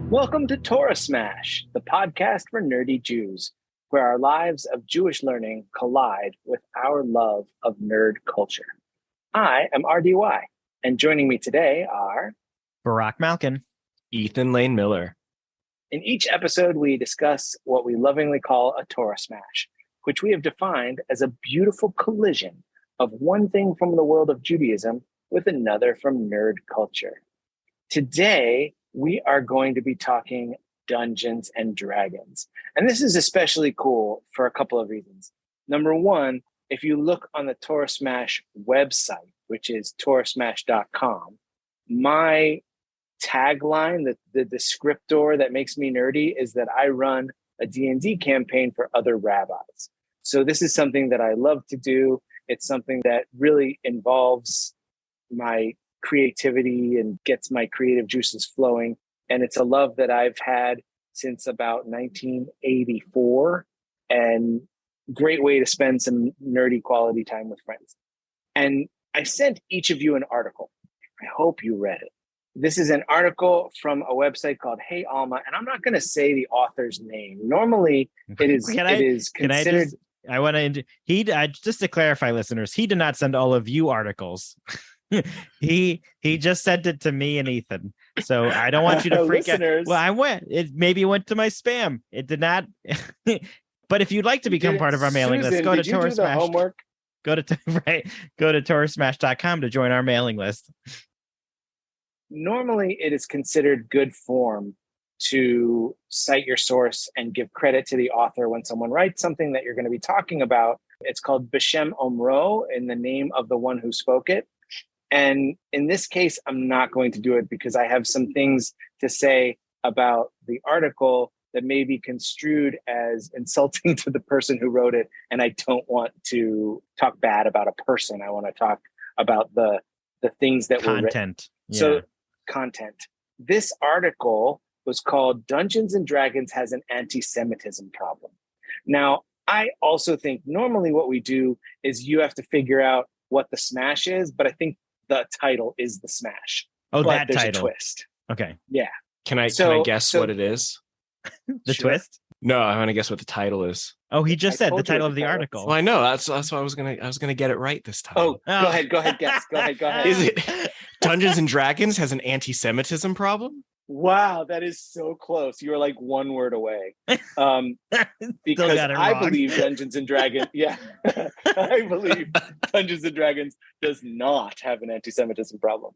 Welcome to Torah Smash, the podcast for nerdy Jews, where our lives of Jewish learning collide with our love of nerd culture. I am RDY, and joining me today are Barak Malkin, Ethan Lane Miller. In each episode, we discuss what we lovingly call a Torah Smash, which we have defined as a beautiful collision of one thing from the world of Judaism with another from nerd culture. Today, we are going to be talking Dungeons and Dragons. And this is especially cool for a couple of reasons. Number one, if you look on the Torah Smash website, which is torahsmash.com, my tagline, the descriptor that makes me nerdy, is that I run a D&D campaign for other rabbis. So this is something that I love to do. It's something that really involves my creativity and gets my creative juices flowing. And it's a love that I've had since about 1984, and great way to spend some nerdy quality time with friends. And I sent each of you an article. I hope you read it. This is an article from a website called Hey Alma, and I'm not going to say the author's name. Normally, it is considered. Just to clarify, listeners, he did not send all of you articles. he just sent it to me and Ethan. So I don't want you to freak out. Well, maybe it went to my spam. It did not. But if you'd like to become part of our mailing list, go to Torah Smash. Homework? Go to torahsmash.com to join our mailing list. Normally, it is considered good form to cite your source and give credit to the author when someone writes something that you're going to be talking about. It's called B'Shem Omro, in the name of the one who spoke it. And in this case, I'm not going to do it because I have some things to say about the article that may be construed as insulting to the person who wrote it. And I don't want to talk bad about a person. I want to talk about the things that were written. Yeah. So content. This article was called Dungeons and Dragons Has an Antisemitism Problem. Now, I also think normally what we do is you have to figure out what the smash is, but I think the title is the smash. Oh, but that there's title. A twist. Okay. Yeah. Can I guess what it is? The twist? No, I want to guess what the title is. Oh, he just said the told you title what of the the title article. Well, I know that's why I was gonna get it right this time. Oh, go ahead, guess. Go ahead. Is it Dungeons and Dragons Has an Anti-Semitism Problem? Wow, that is so close. You were like one word away. Because got it I wrong. believe Dungeons and Dragons, I believe Dungeons and Dragons does not have an anti-Semitism problem.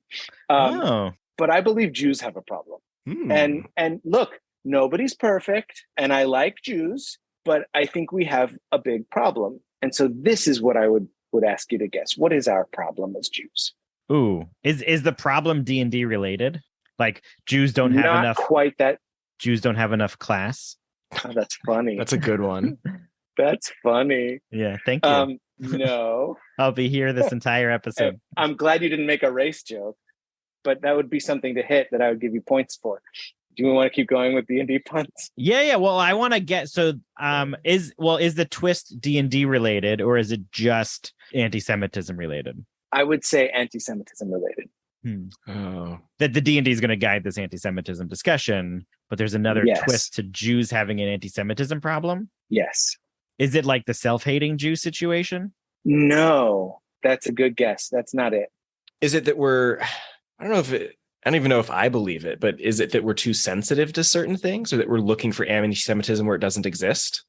But I believe Jews have a problem. And look, nobody's perfect, and I like Jews, but I think we have a big problem. And so this is what I would ask you to guess. What is our problem as Jews? Ooh, is the problem D&D related? Like Jews don't have Not enough. Quite that. Jews don't have enough class. Oh, that's funny. That's a good one. That's funny. Yeah, thank you. No. I'll be here this entire episode. I'm glad you didn't make a race joke, but that would be something to hit that I would give you points for. Do you want to keep going with D&D puns? Yeah. Well, I want to get is the twist D&D related, or is it just anti-Semitism related? I would say anti-Semitism related. Oh. That the D&D is going to guide this anti-Semitism discussion, but there's another twist to Jews having an anti-Semitism problem. Yes. Is it like the self-hating Jew situation? No, that's a good guess. That's not it. Is it that I don't even know if I believe it, but is it that we're too sensitive to certain things, or that we're looking for anti-Semitism where it doesn't exist?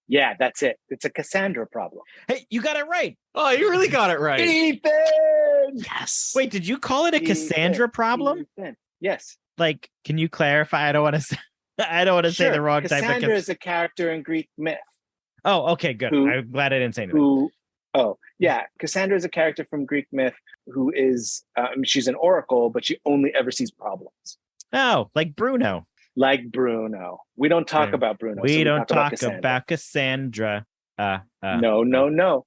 Yeah, that's it. It's a Cassandra problem. Hey, you got it right. Oh, you really got it right. Ethan! Yes. Wait, did you call it a Cassandra problem? Ethan. Yes. Like, can you clarify? I don't want to say say the wrong type of Cassandra is a character in Greek myth. Oh, okay, good. I'm glad I didn't say anything. Cassandra is a character from Greek myth who is, she's an oracle, but she only ever sees problems. Oh, like Bruno. Like Bruno. We don't talk about Bruno. We don't talk about Cassandra. No.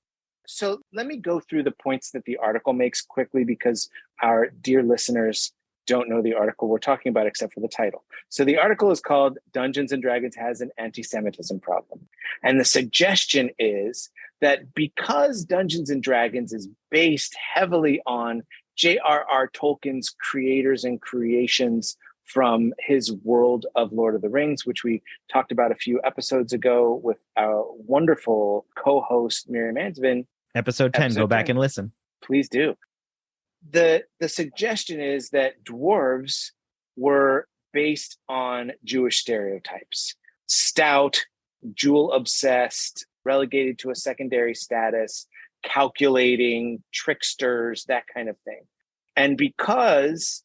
So let me go through the points that the article makes quickly, because our dear listeners don't know the article we're talking about except for the title. So the article is called Dungeons and Dragons Has an Anti-Semitism Problem. And the suggestion is that because Dungeons and Dragons is based heavily on J.R.R. Tolkien's creators and creations from his world of Lord of the Rings, which we talked about a few episodes ago with our wonderful co-host Miriam Ansvin. Episode 10, go back and listen. Please do. The suggestion is that dwarves were based on Jewish stereotypes. Stout, jewel-obsessed, relegated to a secondary status, calculating, tricksters, that kind of thing. And because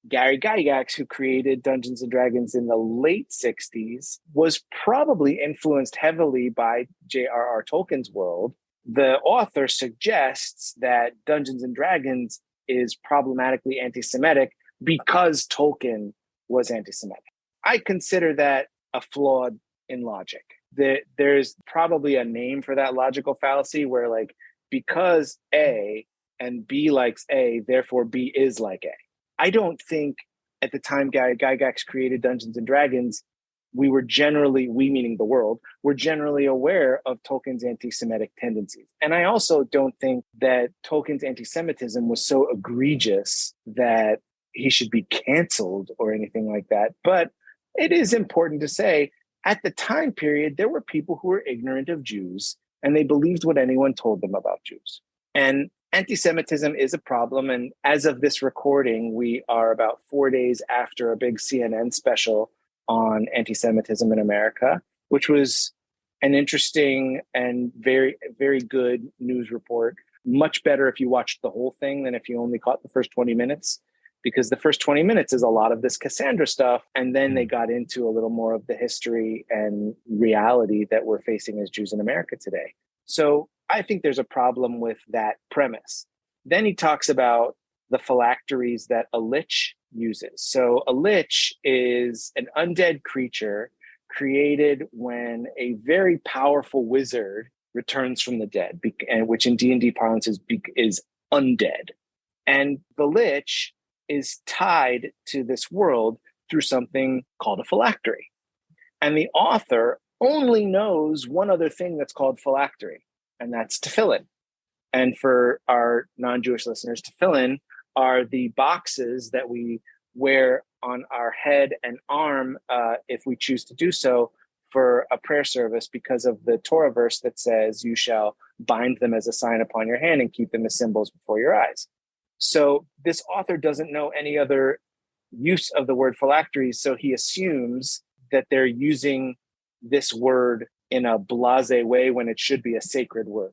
Gary Gygax, who created Dungeons and Dragons in the late 60s, was probably influenced heavily by J.R.R. Tolkien's world, the author suggests that Dungeons and Dragons is problematically anti-Semitic because Tolkien was anti-Semitic. I consider that a flaw in logic. There's probably a name for that logical fallacy where, like, because A and B likes A, therefore B is like A. I don't think at the time Gary Gygax created Dungeons and Dragons, we meaning the world, were generally aware of Tolkien's anti-Semitic tendencies. And I also don't think that Tolkien's anti-Semitism was so egregious that he should be canceled or anything like that. But it is important to say, at the time period, there were people who were ignorant of Jews, and they believed what anyone told them about Jews. And anti-Semitism is a problem. And as of this recording, we are about 4 days after a big CNN special on anti-Semitism in America, which was an interesting and very, very good news report. Much better if you watched the whole thing than if you only caught the first 20 minutes, because the first 20 minutes is a lot of this Cassandra stuff. And then they got into a little more of the history and reality that we're facing as Jews in America today. So I think there's a problem with that premise. Then he talks about the phylacteries that a lich uses. So a lich is an undead creature created when a very powerful wizard returns from the dead, which in D&D parlance is undead. And the lich is tied to this world through something called a phylactery. And the author only knows one other thing that's called phylactery, and that's tefillin. And for our non-Jewish listeners, tefillin are the boxes that we wear on our head and arm if we choose to do so for a prayer service, because of the Torah verse that says you shall bind them as a sign upon your hand and keep them as symbols before your eyes. So this author doesn't know any other use of the word phylacteries, so he assumes that they're using this word in a blasé way when it should be a sacred word.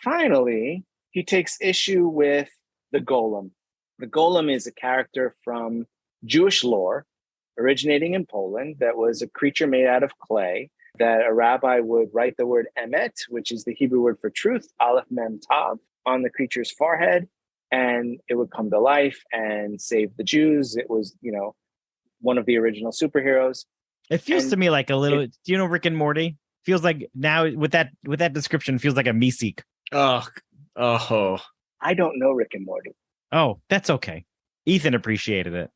Finally, he takes issue with the Golem. The Golem is a character from Jewish lore originating in Poland that was a creature made out of clay that a rabbi would write the word emet, which is the Hebrew word for truth, aleph mem tav, on the creature's forehead, and it would come to life and save the Jews. It was, one of the original superheroes. It feels to me like a little, do you know Rick and Morty? Feels like now with that description, feels like a Meeseek. Oh. I don't know Rick and Morty. Oh, that's okay. Ethan appreciated it.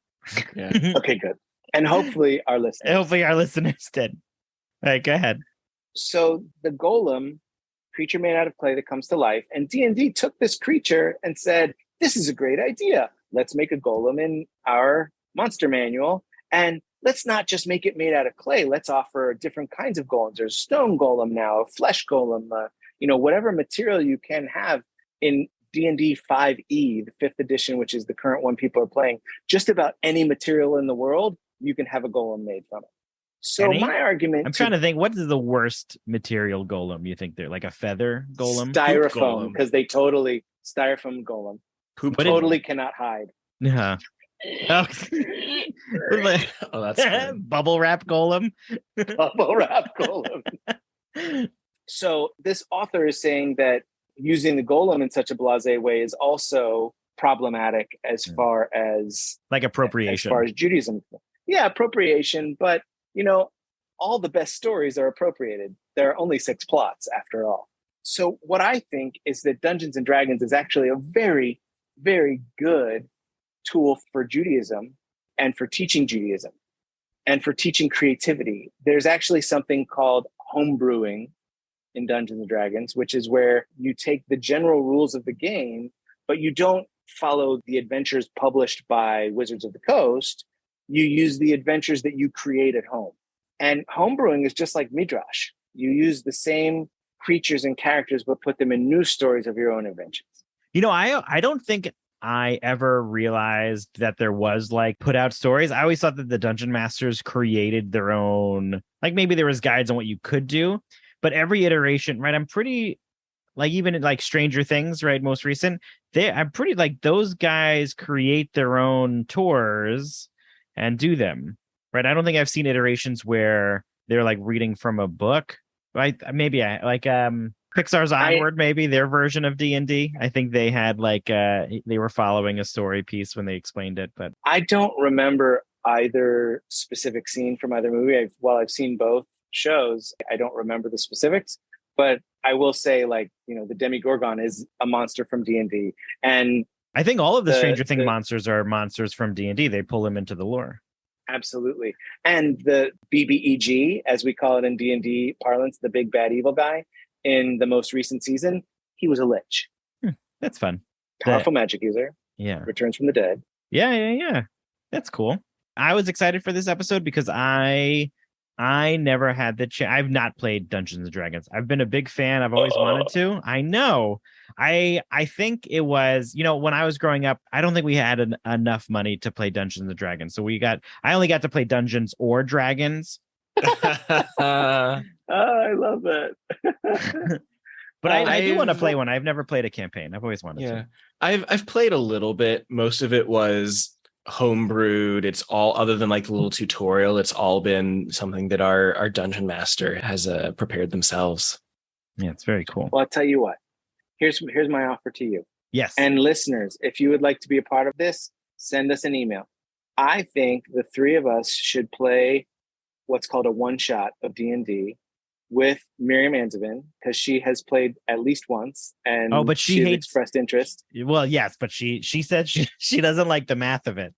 Yeah. Okay, good. And hopefully our listeners did. All right, go ahead. So the Golem, creature made out of clay that comes to life, and D&D took this creature and said, this is a great idea. Let's make a Golem in our monster manual. And let's not just make it made out of clay. Let's offer different kinds of golems. There's a stone golem now, a flesh golem, whatever material you can have in D&D 5e, the 5th edition, which is the current one people are playing. Just about any material in the world, you can have a golem made from it. So my argument... I'm trying to think, what is the worst material golem you think they're? Like a feather golem? Styrofoam, because they totally... Styrofoam golem. Who totally cannot hide. Yeah. Oh, that's good. Bubble wrap golem. Bubble wrap golem. So this author is saying that using the golem in such a blasé way is also problematic as far as like appropriation. As far as Judaism. Yeah, appropriation, but all the best stories are appropriated. There are only 6 plots after all. So what I think is that Dungeons and Dragons is actually a very, very good tool for Judaism and for teaching Judaism and for teaching creativity. There's actually something called homebrewing in Dungeons and Dragons, which is where you take the general rules of the game, but you don't follow the adventures published by Wizards of the Coast. you use the adventures that you create at home. And homebrewing is just like midrash. You use the same creatures and characters, but put them in new stories of your own inventions. I don't think I ever realized that there was like put out stories. I always thought that the dungeon masters created their own, like maybe there was guides on what you could do, but every iteration, right? I'm pretty like even like Stranger Things, right? Most recent, I'm pretty like those guys create their own tours and do them, right? I don't think I've seen iterations where they're like reading from a book. Right? Maybe I like Pixar's Onward, maybe their version of D&D. I think they had like they were following a story piece when they explained it, but I don't remember either specific scene from either movie. While I've seen both shows, I don't remember the specifics, but I will say like, the Demigorgon is a monster from D&D. And I think all of the Stranger Things monsters are monsters from D&D. They pull them into the lore. Absolutely. And the BBEG, as we call it in D&D parlance, the big bad evil guy in the most recent season, he was a lich. That's fun. Powerful magic user. Yeah. Returns from the dead. Yeah. That's cool. I was excited for this episode because I never had the chance. I've not played Dungeons and Dragons. I've been a big fan. I've always wanted to. I know. I think it was, when I was growing up, I don't think we had enough money to play Dungeons and Dragons. So I only got to play Dungeons or Dragons. I love that. But I do want to play one. I've never played a campaign. I've always wanted to. I've played a little bit. Most of it was homebrewed. It's all, other than like the little tutorial, it's all been something that our dungeon master has prepared themselves. Yeah, it's very cool. Well, I'll tell you what. Here's my offer to you. Yes. And listeners, if you would like to be a part of this, send us an email. I think the three of us should play what's called a one-shot of D&D with Miriam Anzovin, because she has played at least once, and but she hates expressed interest. Well, yes, but she said she doesn't like the math of it.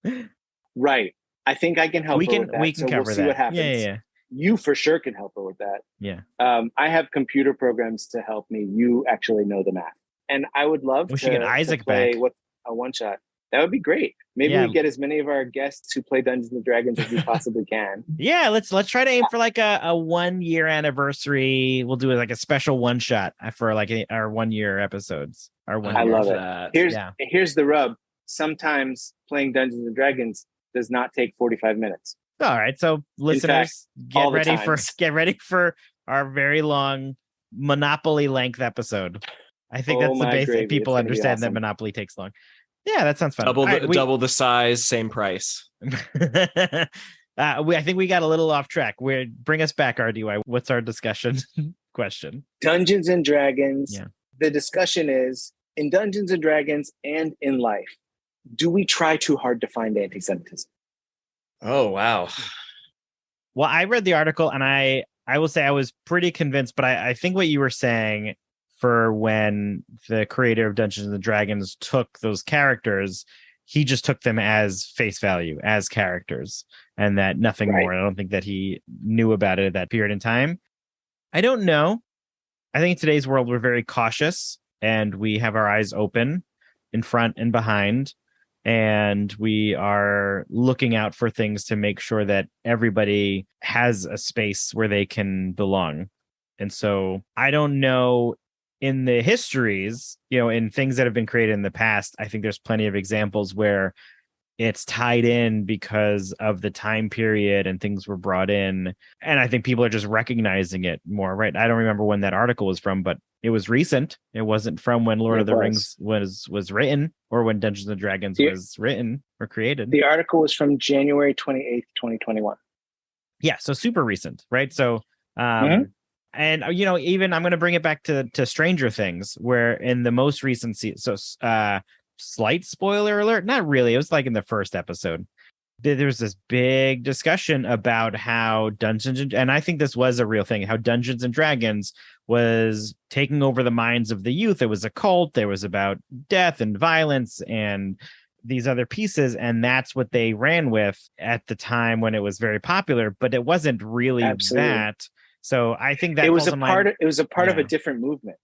Right. I think I can help her with that. We can cover we'll see that. What happens. Yeah. You for sure can help her with that. Yeah. I have computer programs to help me. You actually know the math. And I would love to get Isaac to play back. With a one-shot. That would be great. Maybe we get as many of our guests who play Dungeons and Dragons as we possibly can. Yeah, let's try to aim for like a 1 year anniversary. We'll do like a special one shot for like our 1 year episodes. I love it. Here's the rub. Sometimes playing Dungeons and Dragons does not take 45 minutes. All right, so listeners, get ready for our very long Monopoly length episode. I think that's the basic. People understand that Monopoly takes long. Yeah, that sounds fun. Double the size, same price. I think we got a little off track. Bring us back, RDY. What's our discussion question? Dungeons and Dragons. Yeah. The discussion is, in Dungeons and Dragons and in life, do we try too hard to find anti-Semitism? Oh, wow. Well, I read the article and I will say I was pretty convinced, but I think what you were saying for when the creator of Dungeons and Dragons took those characters, he just took them as face value, as characters, and that nothing more. I don't think that he knew about it at that period in time. I don't know. I think in today's world, we're very cautious and we have our eyes open in front and behind. And we are looking out for things to make sure that everybody has a space where they can belong. And so I don't know, in the histories, in things that have been created in the past, I think there's plenty of examples where it's tied in because of the time period and things were brought in. And I think people are just recognizing it more, right? I don't remember when that article was from, but it was recent. It wasn't from when Lord of the Rings was written, or when Dungeons and Dragons was written or created. The article was from January 28th, 2021. Yeah, so super recent, right? So, and even I'm going to bring it back to Stranger Things, where in the most recent season, slight spoiler alert, not really, it was like in the first episode, there was this big discussion about how and I think this was a real thing, how Dungeons and Dragons was taking over the minds of the youth. It was a cult. It was about death and violence and these other pieces, and that's what they ran with at the time when it was very popular, but it wasn't really that. So I think that it was a part of a different movement.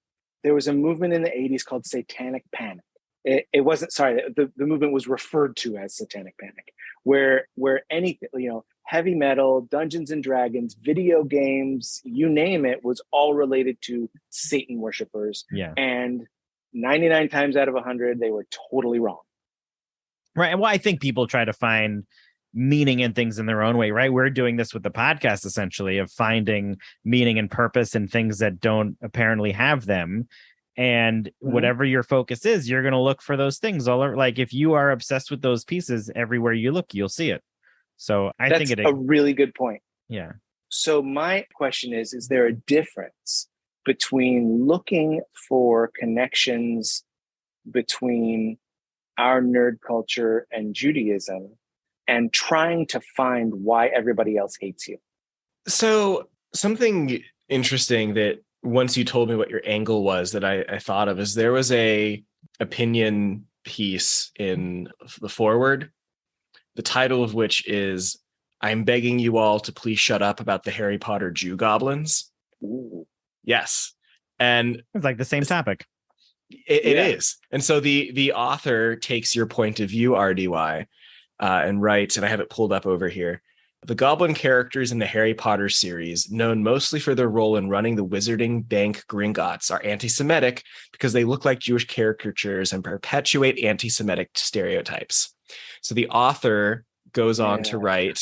There was a movement in the 80s called Satanic Panic. it wasn't, sorry, the movement was referred to as Satanic Panic, where anything, heavy metal, Dungeons and Dragons, video games, you name it, was all related to Satan worshipers. Yeah. And 99 times out of 100, they were totally wrong. Right. And well, I think people try to find meaning in things in their own way, right? We're doing this with the podcast, essentially, of finding meaning and purpose in things that don't apparently have them. And whatever your focus is, you're going to look for those things. Like if you are obsessed with those pieces, everywhere you look, you'll see it. So I think that's a really good point. Yeah. So my question is there a difference between looking for connections between our nerd culture and Judaism and trying to find why everybody else hates you? So something interesting that once you told me what your angle was that I thought of is there was a opinion piece in the foreword, the title of which is, "I'm begging you all to please shut up about the Harry Potter Jew goblins." Ooh. Yes. And it's like the same topic. It is. And so the author takes your point of view, RDY, and writes, and I have it pulled up over here, "The goblin characters in the Harry Potter series, known mostly for their role in running the Wizarding Bank Gringotts, are anti-Semitic because they look like Jewish caricatures and perpetuate anti-Semitic stereotypes." So the author goes on to write,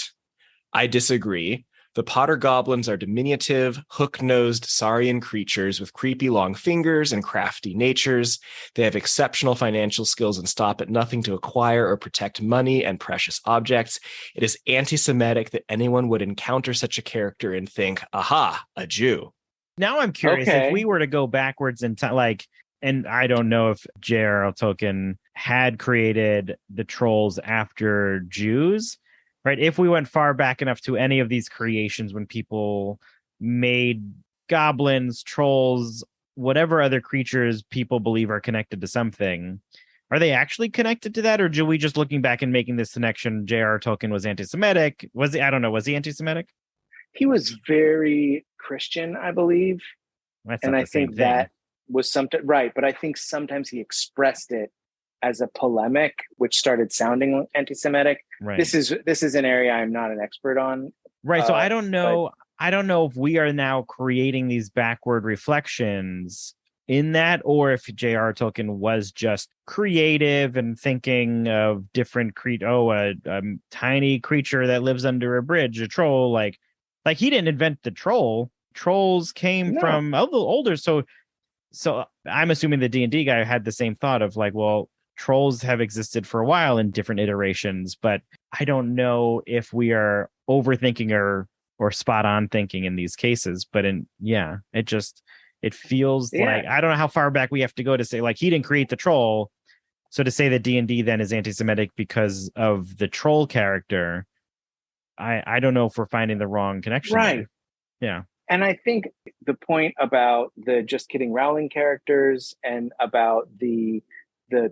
"I disagree. The Potter goblins are diminutive, hook-nosed saurian creatures with creepy long fingers and crafty natures. They have exceptional financial skills and stop at nothing to acquire or protect money and precious objects. It is anti-Semitic that anyone would encounter such a character and think, aha, a Jew." Now I'm curious, if we were to go backwards in time, and I don't know if J.R.R. Tolkien had created the trolls after Jews, right? If we went far back enough to any of these creations when people made goblins, trolls, whatever other creatures people believe are connected to something, are they actually connected to that? Or do we just looking back and making this connection, J.R.R. Tolkien was anti-Semitic? Was he? I don't know. Was he anti-Semitic? He was very Christian, I believe. That's and not I the same think thing. that was something, right. But I think sometimes he expressed it as a polemic, which started sounding anti-Semitic. Right. This is an area I'm not an expert on. Right. So I don't know. I don't know if we are now creating these backward reflections in that, or if J.R.R. Tolkien was just creative and thinking of different a tiny creature that lives under a bridge, a troll. Like he didn't invent the troll. Trolls came from a little older. So I'm assuming the D&D guy had the same thought of like, well, trolls have existed for a while in different iterations, but I don't know if we are overthinking or spot on thinking in these cases. But it feels like, I don't know how far back we have to go to say like he didn't create the troll. So to say that D&D then is anti-Semitic because of the troll character, I don't know if we're finding the wrong connection. Right. There. Yeah. And I think the point about the Just Kidding Rowling characters and about the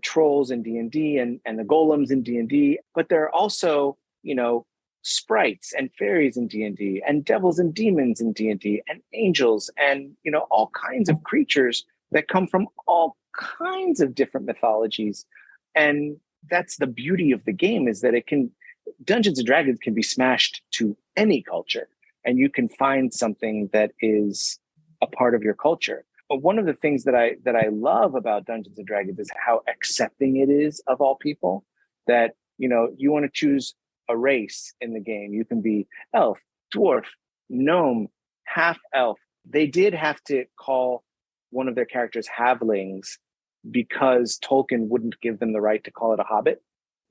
trolls in D&D and the golems in D&D, but there are also, sprites and fairies in D&D and devils and demons in D&D and angels and, all kinds of creatures that come from all kinds of different mythologies. And that's the beauty of the game, is that Dungeons and Dragons can be smashed to any culture, and you can find something that is a part of your culture. But one of the things that I love about Dungeons and Dragons is how accepting it is of all people. That, you want to choose a race in the game. You can be elf, dwarf, gnome, half elf. They did have to call one of their characters halflings because Tolkien wouldn't give them the right to call it a hobbit.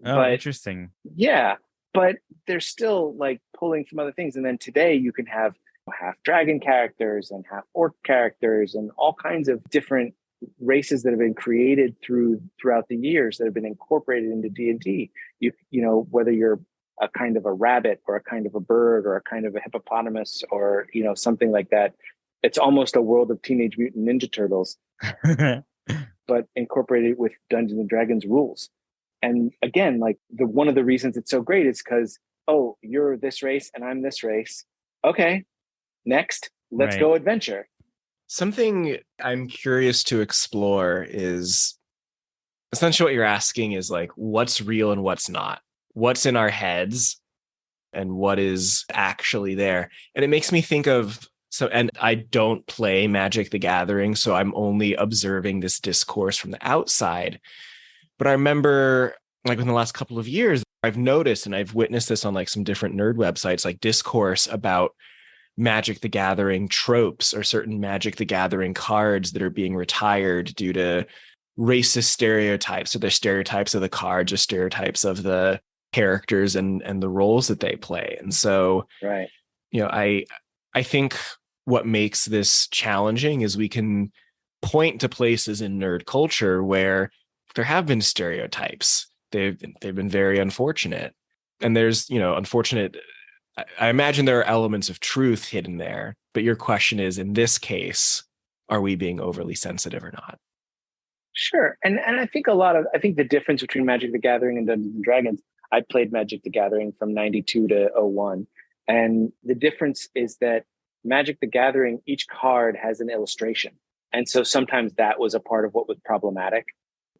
Oh, interesting. Yeah. But they're still like pulling from other things. And then today you can have half dragon characters and half orc characters and all kinds of different races that have been created throughout the years that have been incorporated into D&D. Whether you're a kind of a rabbit or a kind of a bird or a kind of a hippopotamus or, something like that. It's almost a world of Teenage Mutant Ninja Turtles, but incorporated with Dungeons and Dragons rules. And again, like one of the reasons it's so great is because, oh, you're this race and I'm this race. Okay, next, let's go adventure. Something I'm curious to explore is essentially what you're asking is like, what's real and what's not? What's in our heads and what is actually there? And it makes me think of, and I don't play Magic the Gathering, so I'm only observing this discourse from the outside. But I remember, like, in the last couple of years, I've noticed, and I've witnessed this on like some different nerd websites, like discourse about Magic the Gathering tropes or certain Magic the Gathering cards that are being retired due to racist stereotypes, or the stereotypes of the cards or stereotypes of the characters and the roles that they play. And so, right, I think what makes this challenging is we can point to places in nerd culture where there have been stereotypes. They've been very unfortunate. And there's, unfortunate, I imagine there are elements of truth hidden there. But your question is, in this case, are we being overly sensitive or not? Sure. And I think I think the difference between Magic the Gathering and Dungeons and Dragons, I played Magic the Gathering from 92 to 01. And the difference is that Magic the Gathering, each card has an illustration. And so sometimes that was a part of what was problematic,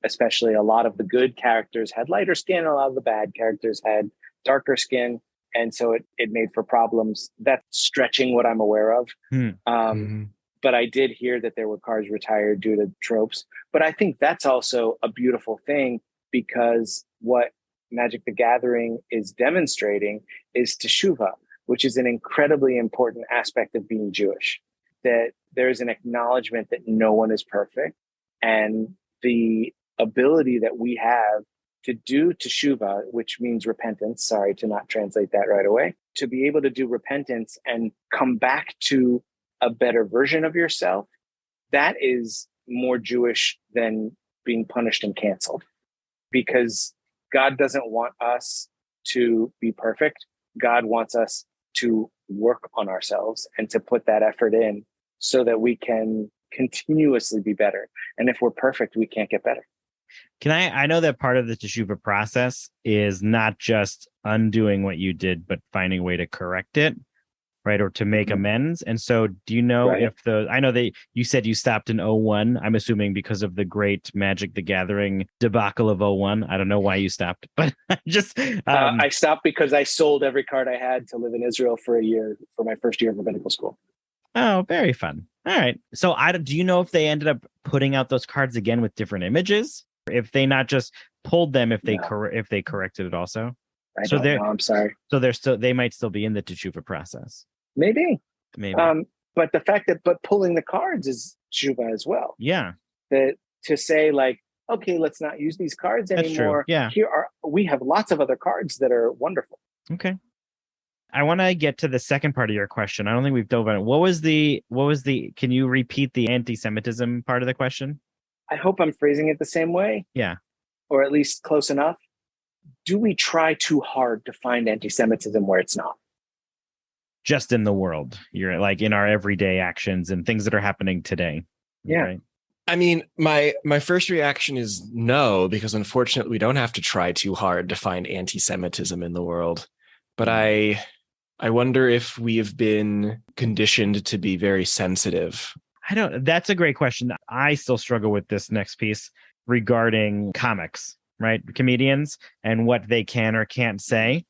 especially a lot of the good characters had lighter skin, a lot of the bad characters had darker skin. And so it made for problems. That's stretching what I'm aware of. But I did hear that there were cards retired due to tropes. But I think that's also a beautiful thing, because what Magic the Gathering is demonstrating is teshuvah, which is an incredibly important aspect of being Jewish, that there is an acknowledgement that no one is perfect, and the ability that we have to do teshuvah, which means repentance. Sorry to not translate that right away. To be able to do repentance and come back to a better version of yourself, that is more Jewish than being punished and canceled, because God doesn't want us to be perfect. God wants us to work on ourselves and to put that effort in so that we can continuously be better. And if we're perfect, we can't get better. I know that part of the teshuvah process is not just undoing what you did, but finding a way to correct it, right? Or to make amends. And so do you know if I know that you said you stopped in 01. I'm assuming because of the great Magic the Gathering debacle of 01. I don't know why you stopped, but I stopped because I sold every card I had to live in Israel for a year for my first year of rabbinical school. Oh, very fun. All right. So do you know if they ended up putting out those cards again with different images? If they not just pulled them, if they corrected it also? I don't know. I'm sorry. So they might still be in the teshuvah process. Maybe. But the fact that pulling the cards is teshuvah as well. Yeah. That to say like, okay, let's not use these cards anymore. Yeah. We have lots of other cards that are wonderful. Okay. I want to get to the second part of your question. I don't think we've dove on it. What was the, can you repeat the anti-Semitism part of the question? I hope I'm phrasing it the same way. Yeah. Or at least close enough. Do we try too hard to find anti-Semitism where it's not? Just in the world. You're like in our everyday actions and things that are happening today. Yeah. Right? I mean, my first reaction is no, because unfortunately we don't have to try too hard to find anti-Semitism in the world. But I wonder if we have been conditioned to be very sensitive. That's a great question. I still struggle with this next piece regarding comics, right? Comedians and what they can or can't say,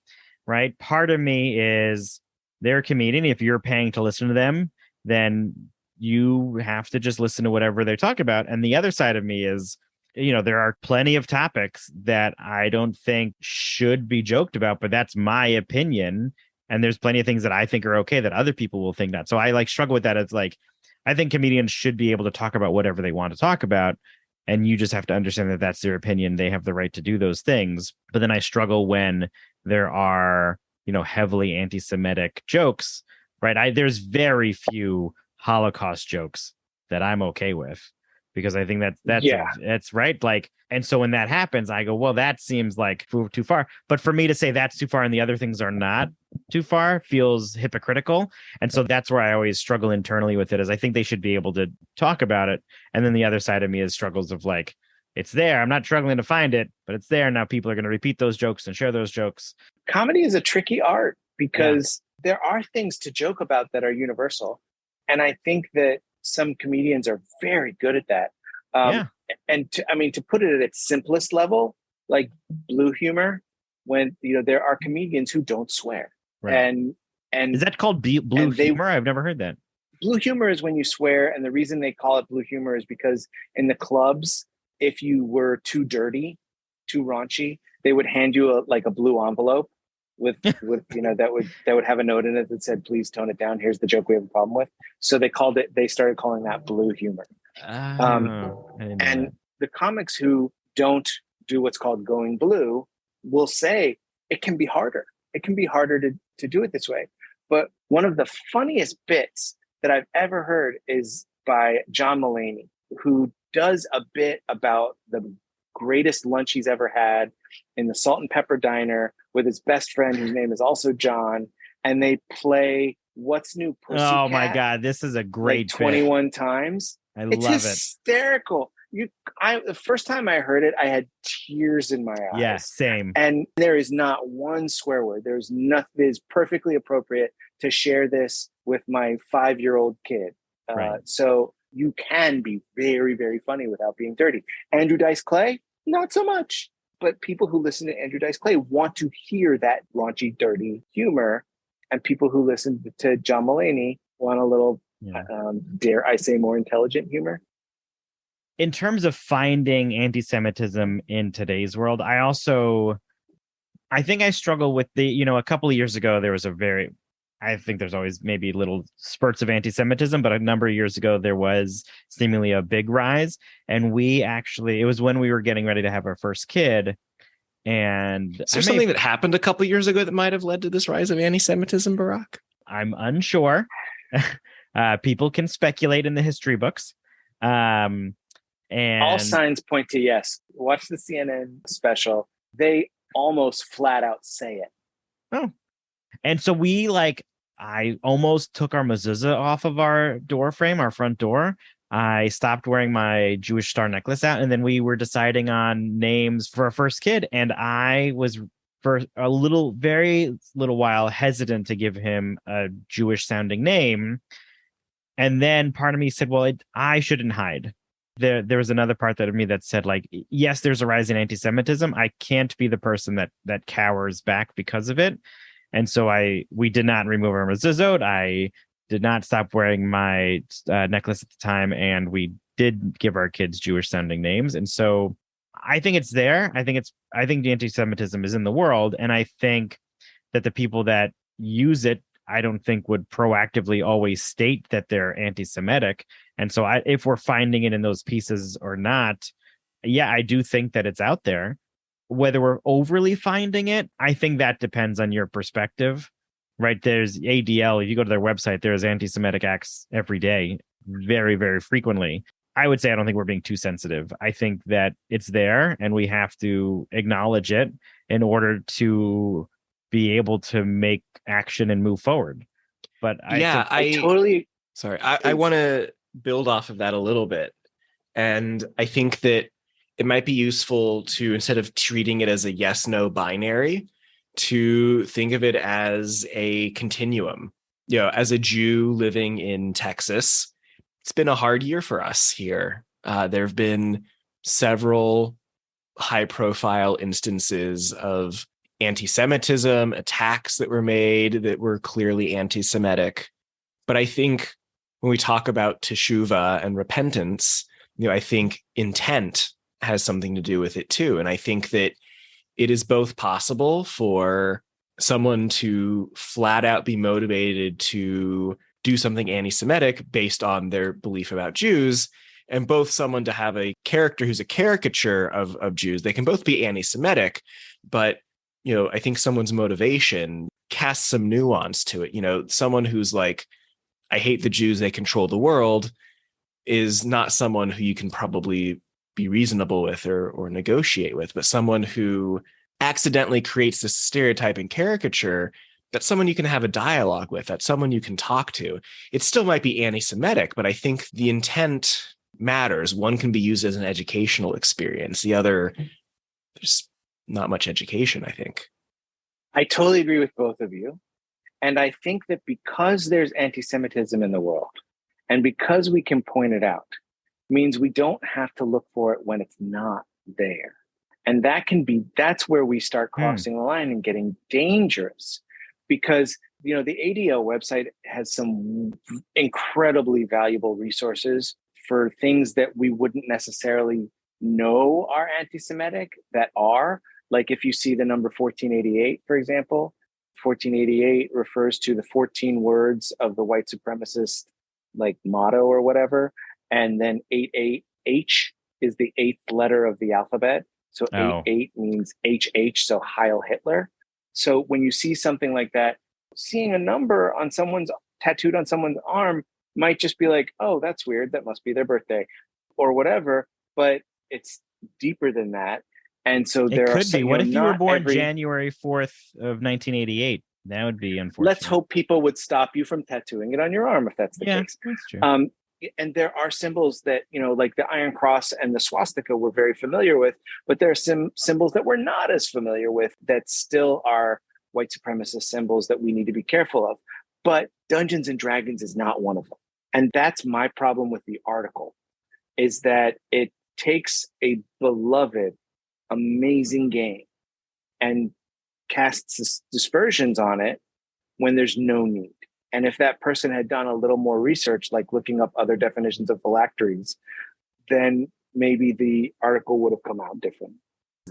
right? Part of me is they're a comedian. If you're paying to listen to them, then you have to just listen to whatever they talk about. And the other side of me is, there are plenty of topics that I don't think should be joked about, but that's my opinion. And there's plenty of things that I think are okay that other people will think not. So I struggle with that. It's like, I think comedians should be able to talk about whatever they want to talk about. And you just have to understand that that's their opinion. They have the right to do those things. But then I struggle when there are, heavily anti-Semitic jokes, right? There's very few Holocaust jokes that I'm okay with, because I think that's right. Like, and so when that happens, I go, well, that seems like too far. But for me to say that's too far and the other things are not too far feels hypocritical. And so that's where I always struggle internally with it, is I think they should be able to talk about it. And then the other side of me is struggles of like, it's there. I'm not struggling to find it, but it's there. Now people are going to repeat those jokes and share those jokes. Comedy is a tricky art because there are things to joke about that are universal. And I think that some comedians are very good at that. to put it at its simplest level, like blue humor, when there are comedians who don't swear, Right. and is that called blue humor? I've never heard that. Blue humor is when you swear, and the reason they call it blue humor is because in the clubs, if you were too dirty, too raunchy, they would hand you a blue envelope with that would have a note in it that said, "Please tone it down. Here's the joke we have a problem with." So they started calling that blue humor. And the comics who don't do what's called going blue will say it can be harder. It can be harder to do it this way. But one of the funniest bits that I've ever heard is by John Mulaney, who does a bit about the greatest lunch he's ever had in the Salt and Pepper Diner with his best friend, whose name is also John, and they play What's New Pussycat. Oh my God, this is a great 21 bit. times. It's love hysterical. The first time I heard it, I had tears in my eyes. Yeah, same. And there is not one swear word. There's nothing. It is perfectly appropriate to share this with my 5-year-old kid. Right. So you can be very, very funny without being dirty. Andrew Dice Clay, not so much. But people who listen to Andrew Dice Clay want to hear that raunchy, dirty humor. And people who listen to John Mulaney want a little, dare I say, more intelligent humor. In terms of finding anti-Semitism in today's world, I think I struggle with a couple of years ago, there was I think there's always maybe little spurts of anti-Semitism, but a number of years ago, there was seemingly a big rise. And it was when we were getting ready to have our first kid. And is there something that happened a couple of years ago that might have led to this rise of anti-Semitism, Barak? I'm unsure. People can speculate in the history books. And all signs point to yes. Watch the CNN special. They almost flat out say it. Oh. And so I almost took our mezuzah off of our door frame, our front door. I stopped wearing my Jewish star necklace out, and then we were deciding on names for our first kid. And I was for a very little while hesitant to give him a Jewish sounding name. And then part of me said, well, I shouldn't hide. There was another part of me that said, yes, there's a rise in anti-Semitism. I can't be the person that cowers back because of it. And so we did not remove our mezuzot. I did not stop wearing my necklace at the time, and we did give our kids Jewish sounding names. And so I think it's there. I think the anti-Semitism is in the world, and I think that the people that use it, I don't think would proactively always state that they're anti-Semitic. And so if we're finding it in those pieces or not, yeah, I do think that it's out there. Whether we're overly finding it, I think that depends on your perspective, right? There's ADL. If you go to their website, there's anti-Semitic acts every day, very, very frequently. I would say I don't think we're being too sensitive. I think that it's there and we have to acknowledge it in order to be able to make action and move forward. But I totally... Sorry, I want to build off of that a little bit. And I think that it might be useful to, instead of treating it as a yes-no binary, to think of it as a continuum. As a Jew living in Texas, it's been a hard year for us here. There have been several high-profile instances of anti-Semitism, attacks that were made that were clearly anti-Semitic. But I think when we talk about teshuvah and repentance, I think intent has something to do with it too. And I think that it is both possible for someone to flat out be motivated to do something anti-Semitic based on their belief about Jews, and both someone to have a character who's a caricature of Jews. They can both be anti-Semitic, but I think someone's motivation casts some nuance to it. Someone who's like, I hate the Jews, they control the world, is not someone who you can probably be reasonable with or negotiate with, but someone who accidentally creates this stereotype and caricature, that's someone you can have a dialogue with, that's someone you can talk to. It still might be anti-Semitic, but I think the intent matters. One can be used as an educational experience. The other, there's not much education, I think. I totally agree with both of you. And I think that because there's anti-Semitism in the world, and because we can point it out, means we don't have to look for it when it's not there. And that's where we start crossing the line and getting dangerous, because, the ADL website has some incredibly valuable resources for things that we wouldn't necessarily know are anti-Semitic that are. Like if you see the number 1488, for example, 1488 refers to the 14 words of the white supremacist motto or whatever. And then 88H is the 8th letter of the alphabet. So 88 means HH, so Heil Hitler. So when you see something like that, seeing a number on tattooed on someone's arm might just be like, oh, that's weird. That must be their birthday or whatever. But it's deeper than that. And so there could be. What if you were born January 4th of 1988? That would be unfortunate. Let's hope people would stop you from tattooing it on your arm if that's the case. That's true. And there are symbols that, like the Iron Cross and the swastika we're very familiar with, but there are some symbols that we're not as familiar with that still are white supremacist symbols that we need to be careful of. But Dungeons and Dragons is not one of them. And that's my problem with the article, is that it takes a beloved, amazing game and casts dispersions on it when there's no need. And if that person had done a little more research, like looking up other definitions of phylacteries, then maybe the article would have come out different.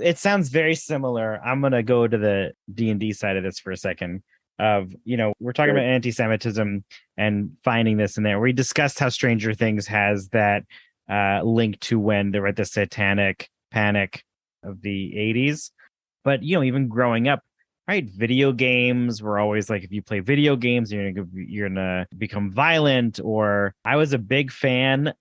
It sounds very similar. I'm going to go to the D&D side of this for a second. We're talking about anti-Semitism and finding this in there. We discussed how Stranger Things has that link to when they were at the Satanic Panic of the 80s. But, even growing up, right, video games were always like, if you play video games, you're gonna become violent. Or I was a big fan.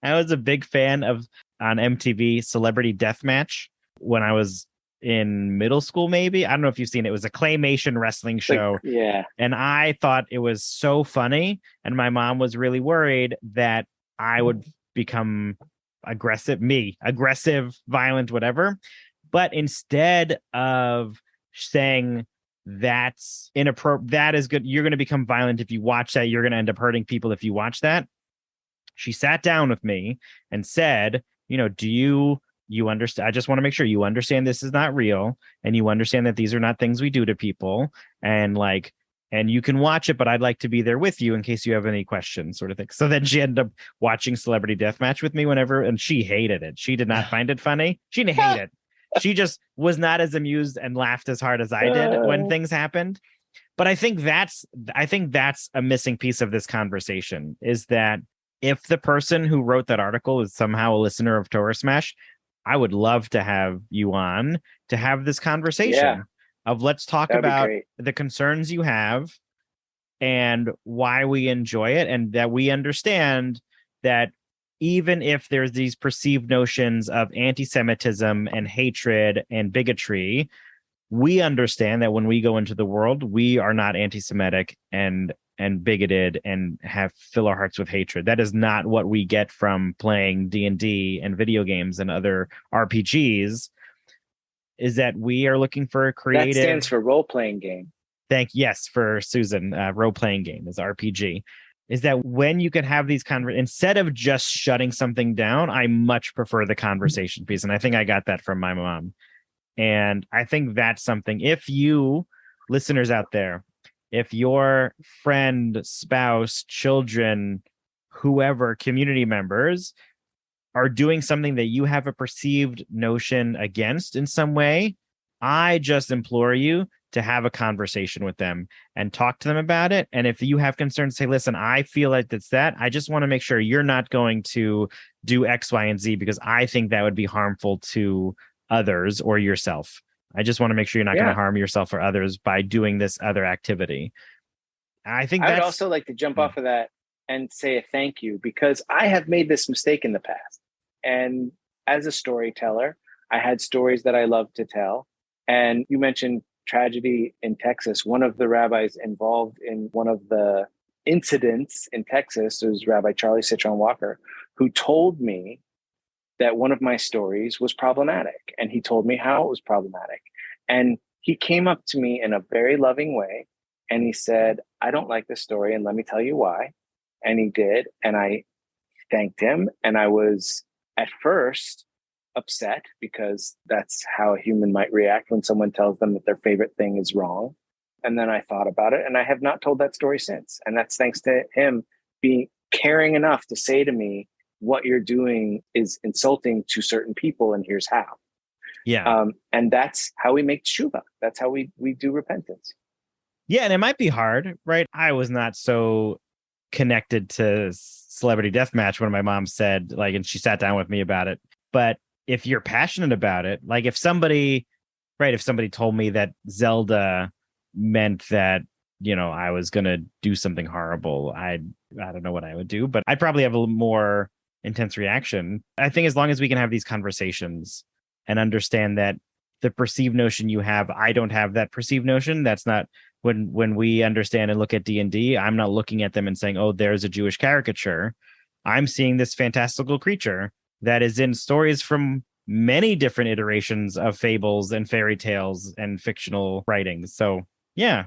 I was a big fan of, on MTV, Celebrity Deathmatch when I was in middle school, maybe. I don't know if you've seen it. It was a claymation wrestling show. And I thought it was so funny. And my mom was really worried that I would become aggressive, violent, whatever. But instead of saying that's inappropriate, that is good, you're going to become violent if you watch that, you're going to end up hurting people if you watch that, she sat down with me and said, do you understand? I just want to make sure you understand this is not real, and you understand that these are not things we do to people, and you can watch it, but I'd like to be there with you in case you have any questions, sort of thing. So then she ended up watching Celebrity Deathmatch with me whenever, and she hated it. She did not find it funny. She didn't hate it. She just was not as amused and laughed as hard as I did when things happened. But I think that's a missing piece of this conversation, is that if the person who wrote that article is somehow a listener of Torah Smash, I would love to have you on to have this conversation of let's talk about the concerns you have and why we enjoy it, and that we understand that even if there's these perceived notions of anti-Semitism and hatred and bigotry, we understand that when we go into the world, we are not anti-Semitic and bigoted and fill our hearts with hatred. That is not what we get from playing D&D and video games and other RPGs. Is that we are looking for a creative... That stands for role-playing game. Yes, for Susan, role-playing game is RPG. Is that when you can have these instead of just shutting something down, I much prefer the conversation piece. And I think I got that from my mom. And I think that's something, if you listeners out there, if your friend, spouse, children, whoever, community members are doing something that you have a perceived notion against in some way, I just implore you to have a conversation with them and talk to them about it. And if you have concerns, say, listen, I feel like it's that. I just want to make sure you're not going to do X, Y, and Z because I think that would be harmful to others or yourself. I just want to make sure you're not going to harm yourself or others by doing this other activity. I think I would also like to jump off of that and say a thank you, because I have made this mistake in the past. And as a storyteller, I had stories that I love to tell. And you mentioned tragedy in Texas. One of the rabbis involved in one of the incidents in Texas was Rabbi Charlie Citron Walker, who told me that one of my stories was problematic. And he told me how it was problematic. And he came up to me in a very loving way. And he said, I don't like this story. And let me tell you why. And he did. And I thanked him. And I was at first upset because that's how a human might react when someone tells them that their favorite thing is wrong. And then I thought about it, and I have not told that story since. And that's thanks to him being caring enough to say to me, what you're doing is insulting to certain people, and here's how. Yeah. And that's how we make tshuva. That's how we do repentance. Yeah, and it might be hard, right? I was not so connected to Celebrity Deathmatch when my mom said, like, and she sat down with me about it. But if you're passionate about it, like if somebody told me that Zelda meant that, you know, I was going to do something horrible, I don't know what I would do, but I'd probably have a little more intense reaction. I think as long as we can have these conversations and understand that the perceived notion you have, I don't have that perceived notion. That's not when we understand and look at D&D, I'm not looking at them and saying, oh, there's a Jewish caricature. I'm seeing this fantastical creature that is in stories from many different iterations of fables and fairy tales and fictional writings. So yeah,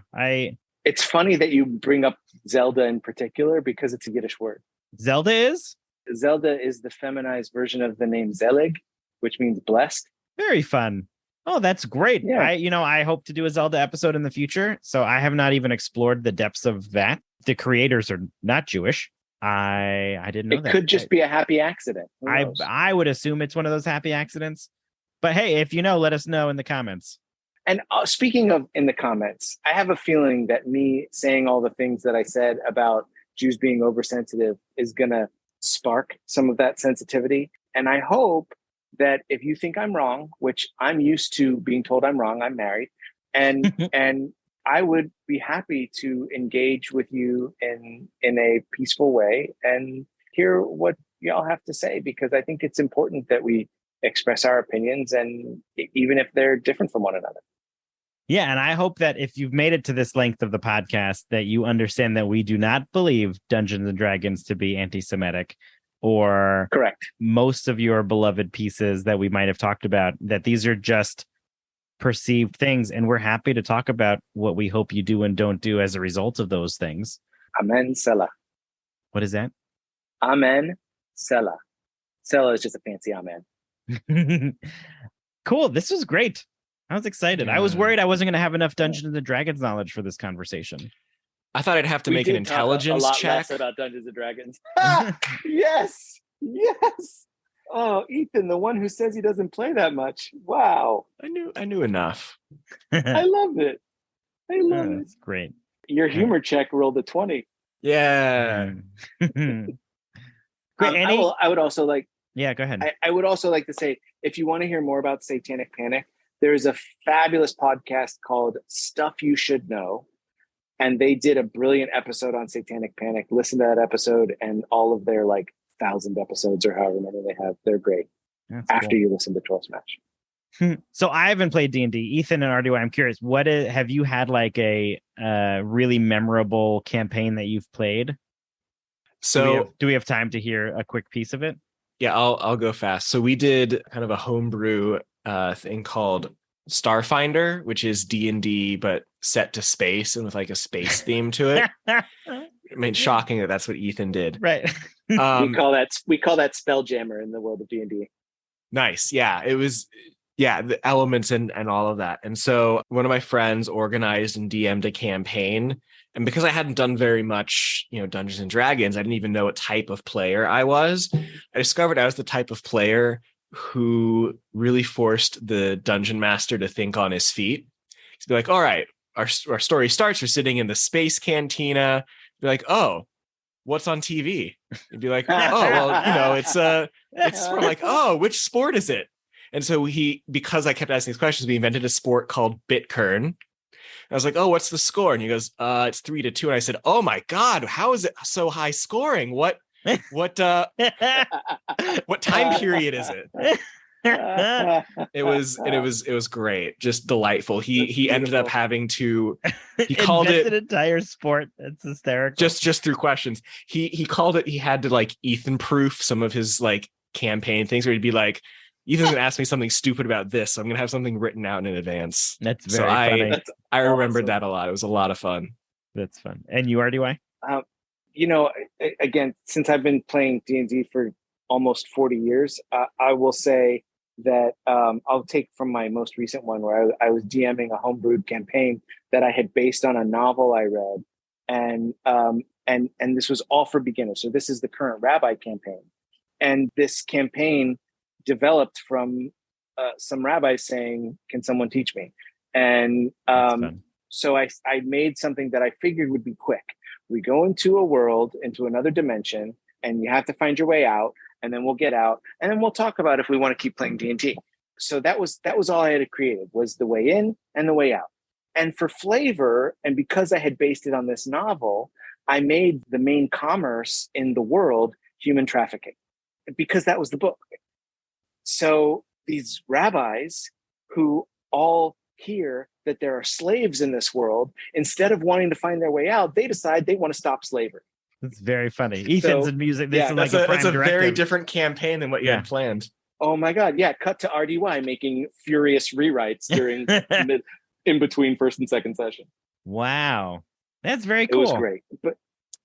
it's funny that you bring up Zelda in particular because it's a Yiddish word. Zelda is the feminized version of the name Zelig, which means blessed. Very fun. Oh, that's great. Yeah. I hope to do a Zelda episode in the future. So I have not even explored the depths of that. The creators are not Jewish. I didn't know that. It could just be a happy accident. I would assume it's one of those happy accidents. But hey, if you know, let us know in the comments. And speaking of in the comments, I have a feeling that me saying all the things that I said about Jews being oversensitive is going to spark some of that sensitivity. And I hope that if you think I'm wrong, which I'm used to being told I'm wrong, I'm married, and and I would be happy to engage with you in a peaceful way and hear what y'all have to say, because I think it's important that we express our opinions, and even if they're different from one another. Yeah, and I hope that if you've made it to this length of the podcast, that you understand that we do not believe Dungeons and Dragons to be anti-Semitic, or correct most of your beloved pieces that we might have talked about, that these are just perceived things, and we're happy to talk about what we hope you do and don't do as a result of those things. Amen Selah. What is that? Amen Selah. Selah is just a fancy amen. Cool. This was great. I was excited. I was worried I wasn't going to have enough Dungeons and Dragons knowledge for this conversation. I thought I'd have to make an intelligence a lot check. Less about Dungeons and Dragons. Yes. Oh, Ethan, the one who says he doesn't play that much. Wow. I knew enough. I love it. That's great. Your humor check rolled a 20. Yeah. Great. I would also like. Yeah, go ahead. I would also like to say, if you want to hear more about Satanic Panic, there's a fabulous podcast called Stuff You Should Know. And they did a brilliant episode on Satanic Panic. Listen to that episode and all of their 1,000 episodes or however many they have. They're great. That's after cool. You listen to Torah Smash. So I haven't played D&D. Ethan and RDY, I'm curious, have you had a really memorable campaign that you've played? So do we have time to hear a quick piece of it? Yeah, I'll go fast. So we did kind of a homebrew thing called Starfinder, which is D&D but set to space and with a space theme to it. I mean, shocking that that's what Ethan did. Right. We call that Spelljammer in the world of D&D. Nice. Yeah, it was. Yeah, the elements and all of that. And so one of my friends organized and DM'd a campaign. And because I hadn't done very much, Dungeons and Dragons, I didn't even know what type of player I was. I discovered I was the type of player who really forced the dungeon master to think on his feet. He'd be like, all right, our story starts. We're sitting in the space cantina. Be like, oh, what's on TV? He'd be like, oh, well, it's which sport is it? And so because I kept asking these questions, we invented a sport called Bitkern. I was like, oh, what's the score? And he goes, it's 3-2. And I said, oh my God, how is it so high scoring? What time period is it? It was great, just delightful. He ended up having to called it an entire sport. That's hysterical. Just through questions. He called it, he had to Ethan proof some of his campaign things where he'd be like, Ethan's gonna ask me something stupid about this, so I'm gonna have something written out in advance. That's very funny. I remembered that a lot. It was a lot of fun. That's fun. And you, RDY? again, since I've been playing D&D for almost 40 years, I will say that I'll take from my most recent one where I was DMing a homebrewed campaign that I had based on a novel I read. And this was all for beginners. So this is the current Rabbi campaign. And this campaign developed from some rabbis saying, can someone teach me? And so I made something that I figured would be quick. We go into a world, into another dimension, and you have to find your way out, and then we'll get out, and then we'll talk about if we want to keep playing D&D. So that was all I had created, was the way in and the way out. And for flavor, and because I had based it on this novel, I made the main commerce in the world human trafficking, because that was the book. So these rabbis who all hear that there are slaves in this world, instead of wanting to find their way out, they decide they want to stop slavery. It's very funny. Ethan's in music. This is like that's a very different campaign than what you had planned. Oh my God. Yeah. Cut to RDY making furious rewrites during in between first and second session. Wow. That's very cool. It was great.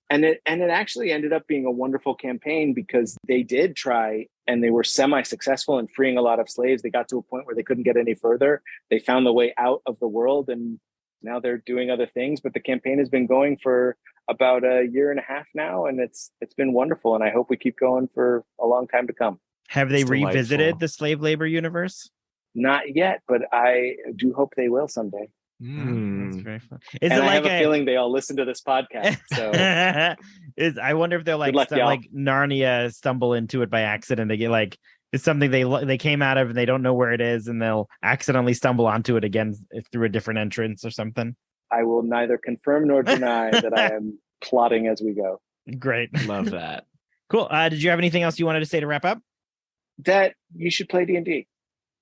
And it actually ended up being a wonderful campaign, because they did try, and they were semi-successful in freeing a lot of slaves. They got to a point where they couldn't get any further. They found the way out of the world, and now they're doing other things. But the campaign has been going for about a year and a half now, and it's been wonderful. And I hope we keep going for a long time to come. Have they revisited the slave labor universe? Not yet, but I do hope they will someday. That's very fun. I have a feeling they all listen to this podcast. So I wonder if they're like Narnia stumble into it by accident. They get it's something they came out of and they don't know where it is, and they'll accidentally stumble onto it again through a different entrance or something. I will neither confirm nor deny that I am plotting as we go. Great. Love that. Cool. Did you have anything else you wanted to say to wrap up? That you should play D&D.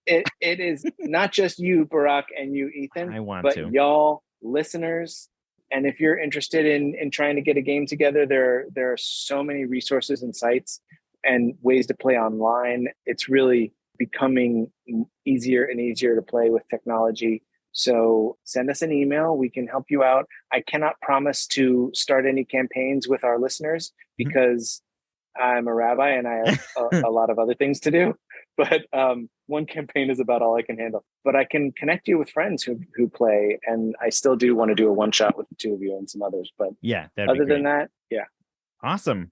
It is not just you, Barack, and you, Ethan, but y'all listeners. And if you're interested in trying to get a game together, there are so many resources and sites and ways to play online. It's really becoming easier and easier to play with technology. So send us an email. We can help you out. I cannot promise to start any campaigns with our listeners, because I'm a rabbi and I have a lot of other things to do. But one campaign is about all I can handle. But I can connect you with friends who play, and I still do want to do a one shot with the two of you and some others. But other than that, awesome,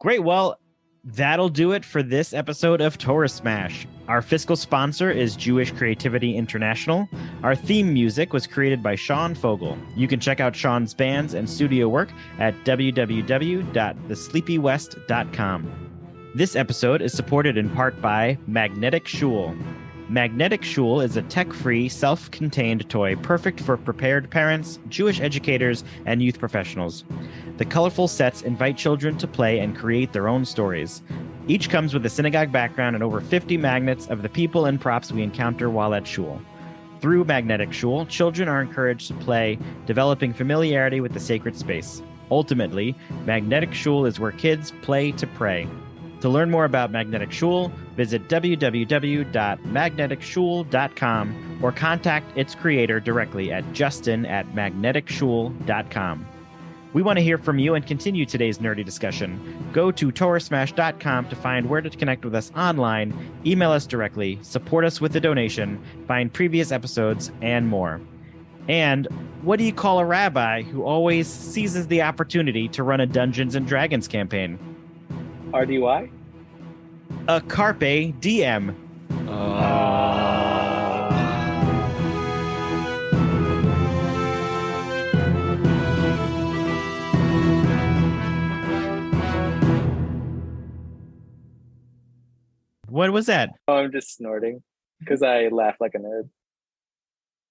great. Well, that'll do it for this episode of Torah Smash. Our fiscal sponsor is Jewish Creativity International. Our theme music was created by Sean Fogel. You can check out Sean's bands and studio work at www.thesleepywest.com. This episode is supported in part by MagneticShul. MagneticShul is a tech-free, self-contained toy perfect for prepared parents, Jewish educators, and youth professionals. The colorful sets invite children to play and create their own stories. Each comes with a synagogue background and over 50 magnets of the people and props we encounter while at shul. Through MagneticShul, children are encouraged to play, developing familiarity with the sacred space. Ultimately, MagneticShul is where kids play to pray. To learn more about MagneticShul, visit www.magneticshul.com or contact its creator directly at justin@magneticshul.com. We want to hear from you and continue today's nerdy discussion. Go to torahsmash.com to find where to connect with us online, email us directly, support us with a donation, find previous episodes, and more. And what do you call a rabbi who always seizes the opportunity to run a Dungeons & Dragons campaign? RDY? A Carpe Diem. What was that? Oh, I'm just snorting because I laugh like a nerd.